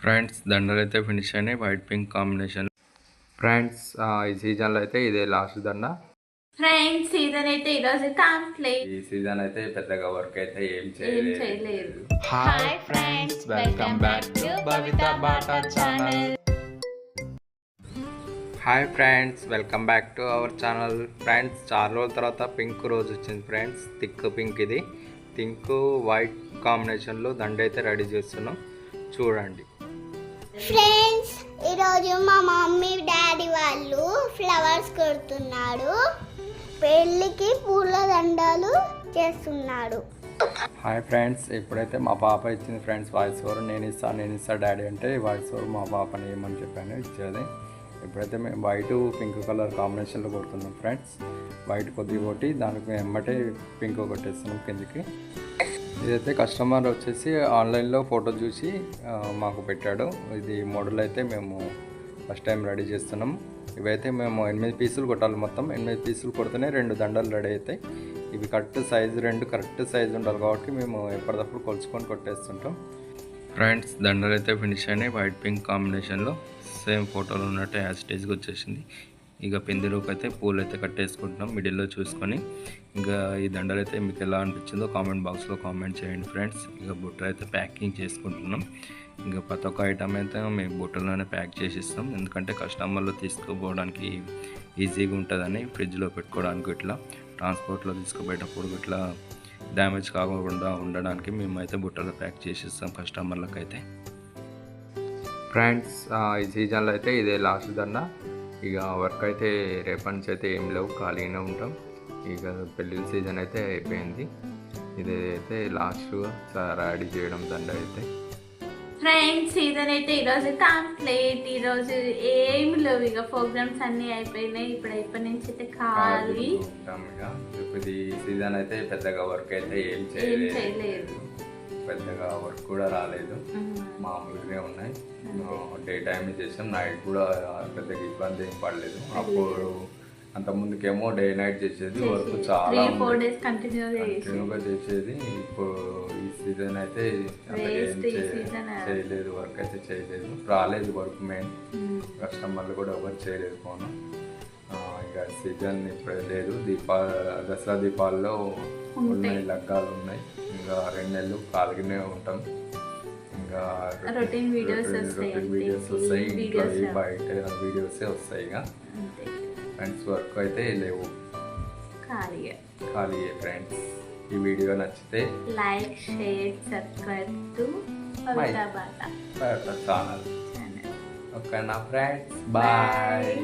Friends దండలు అయితే finish అయినాయి వైట్ పింక్ కాంబినేషన్. ఫ్రెండ్స్ ఈ సీజన్లో అయితే ఇదే లాస్ట్ దండ. ఫ్రెండ్స్ సీజన్ అయితే ఈరోజు కంప్లీట్. ఈ సీజన్ అయితే పెద్దగా వర్క్ అయితే ఏం చేయలేదు. Hi friends, welcome back to Bavitha Bata channel. Hi friends, welcome back to our channel. Friends చాలా రోజుల తర్వాత పింక్ రోజు వచ్చింది ఫ్రెండ్స్. థిక్ పింక్, ఇది పింక్ వైట్ కాంబినేషన్లో దండ అయితే రెడీ చేస్తున్నాం, చూడండి. ఫ్రెండ్స్ ఈరోజు మా మమ్మీ డాడీ వాళ్ళు ఫ్లవర్స్ కొడుతున్నాడు, పెళ్ళికి పూల దండలు చేస్తున్నాడు. హాయ్ ఫ్రెండ్స్, ఇప్పుడైతే మా పాప ఇచ్చింది ఫ్రెండ్స్ వాయిస్ ఓవర్. నేను ఇస్తా డాడీ అంటే వాయిస్ ఓవర్ మా పాపని ఏమని చెప్పాను ఇచ్చేది. ఇప్పుడైతే మేము వైట్ పింక్ కలర్ కాంబినేషన్లో కొడుతున్నాం ఫ్రెండ్స్. వైట్ కొద్దిగా కొట్టి దానికి వెంబటే పింక్ కొట్టేస్తున్నాం కిందికి. ఇదైతే కస్టమర్ వచ్చేసి ఆన్లైన్లో ఫోటో చూసి మాకు పెట్టాడు. ఇది మోడల్ అయితే మేము ఫస్ట్ టైం రెడీ చేస్తున్నాం. ఇవైతే మేము 8 పీసులు కొట్టాలి, మొత్తం 8 పీసులు కొడితేనే 2 దండలు రెడీ అవుతాయి. ఇవి కరెక్ట్ సైజు, 2 కరెక్ట్ సైజు ఉండాలి కాబట్టి మేము ఎప్పటికప్పుడు కొలుచుకొని కొట్టేస్తుంటాం. ఫ్రెండ్స్ దండలు అయితే ఫినిష్ అయినాయి వైట్ పింక్ కాంబినేషన్లో. సేమ్ ఫోటోలో ఉన్నట్టు యాజ్ స్టేజ్కి వచ్చేసింది. ఇక పిందిలోకి అయితే పూలు అయితే కట్టేసుకుంటున్నాం మిడిల్లో చూసుకొని. ఇంకా ఈ దండలు అయితే మీకు ఎలా అనిపించిందో కామెంట్ బాక్స్లో కామెంట్ చేయండి ఫ్రెండ్స్. ఇక బుట్టలు అయితే ప్యాకింగ్ చేసుకుంటున్నాం. ఇంకా ప్రతి ఒక్క ఐటమ్ అయితే మేము బుట్టలోనే ప్యాక్ చేసి ఇస్తాం, ఎందుకంటే కస్టమర్లు తీసుకుపోవడానికి ఈజీగా ఉంటుందని. ఫ్రిడ్జ్లో పెట్టుకోవడానికి ఇట్లా ట్రాన్స్పోర్ట్లో తీసుకుపోయేటప్పుడు ఇట్లా డ్యామేజ్ కాకుండా ఉండడానికి మేమైతే బుట్టలో ప్యాక్ చేసి ఇస్తాం కస్టమర్లకు అయితే. ఫ్రెండ్స్ ఈ సీజన్లో అయితే ఇదే లాస్ట్ దండ. ఇక వర్క్ అయితే రేపటి నుంచి అయితే ఏం లేవు, ఖాళీగానే ఉంటాం. ఇక పెళ్ళిళ్ళ సీజన్ అయితే అయిపోయింది. ఇదైతే లాస్ట్గా రెడీ చేయడం దండ అయితే. ఫ్రెండ్స్ సీజన్ అయితే ఈరోజు కంప్లీట్. ఈరోజు ఏం లేవు, ఇక ప్రోగ్రామ్స్ అన్నీ అయిపోయినాయి. ఇప్పుడు ఇప్పటి నుంచి అయితే ఖాళీ ఉంటాం. ఇక ఇది సీజన్ అయితే పెద్దగా వర్క్ అయితే ఏం చేయలేదు, పెద్దగా వర్క్ కూడా రాలేదు, మామూలుగానే ఉన్నాయి. డే టైం చేసాం, నైట్ కూడా పెద్దగా ఇబ్బంది ఏం పడలేదు. అప్పుడు అంత ముందుకేమో డే నైట్ చేసేది, వర్క్ చాలా కంటిన్యూగా చేసేది. ఇప్పుడు ఈ సీజన్ అయితే చేయలేదు, వర్క్ అయితే చేయలేదు, రాలేదు వర్క్. మెయిన్ కస్టమర్లు కూడా ఎవరు చేయలేదు ఫోను. ఇక సీజన్ ఇప్పుడు లేదు. దసరా దీపాల్లో ఉన్నాయి, లగ్గాలు ఉన్నాయి. ఇంకా 2 నెలలు ఖాళీగానే ఉంటాం. ఇంకా రొటీన్ వీడియోస్ వస్తాయి, ఇంకా బయట వీడియోసే వస్తాయి. ఇక ఫ్రెండ్స్ వర్క్ అయితే లేవు, ఖాళీ ఫ్రెండ్స్. ఈ వీడియో నచ్చితే like, share, subscribe to Bavitha Bata channel. ఓకేనా ఫ్రెండ్స్, బాయ్.